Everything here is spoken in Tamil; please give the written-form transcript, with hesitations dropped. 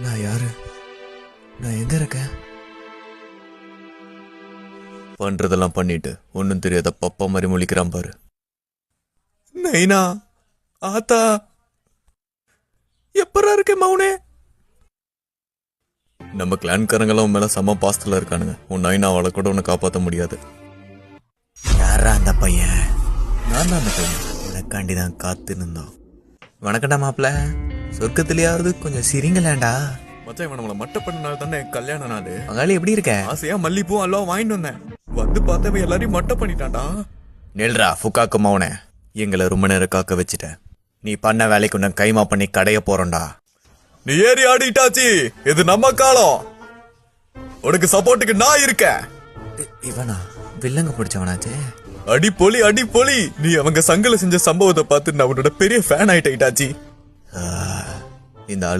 நான் யாரு? நான் எங்க இருக்கேன்? பண்றதெல்லாம் பண்ணிட்டு ஒன்னும் தெரியாத பப்பா மாதிரி முழிக்கிறான் பாரு. நைனா, ஆத்தா, எப்பரா இருக்க மௌனே? நம்ம கிளான்காரங்கெல்லாம் மேல செம பாஸ்தல இருக்கானுங்க. உன் நைனாவால கூட உன்னை காப்பாற்ற முடியாது. யாரா அந்த பையன்? நான் தான் அந்த பையன். எனக்காண்டிதான் காத்து நின்றோம். வணக்கண்டா மாப்பிள்ள. சொர்க்கத்திலேயாவது கொஞ்சம் சிரிங்களாண்டா. மச்சான், இவன் நம்மள மட்ட பண்ணனால தானே கல்யாண நாள். மகாலி எப்படி இருக்க? ஆசையா மல்லிப்பூ எல்லாம் வாங்கிட்டு வந்தேன். வந்து பார்த்தவன் எல்லாரையும் மட்ட பண்ணிட்டான்டா. நெல்ரா ஃபுக்காக்கு மௌனே, எங்களை ரொம்ப நேரம் காக்க வச்சுட்ட. நீ பண்ண வேலைக்கு நான் கைமா பண்ணி கடைய போறோம்டா. நீ ஏறி ஆடிட்டாச்சி, இது நம்ம காலம். உனக்கு சப்போர்ட்டுக்கு நான் இருக்கேன். இவனா வில்லங்க பிடிச்சவனாச்சே. அடி பொலி அடி பொலி. நீ அவங்க சங்கல செஞ்ச சம்பவத்தை பார்த்து நான் உன்னோட பெரிய ஃபேன் ஆயிட்டாச்சி. இந்த ஆளு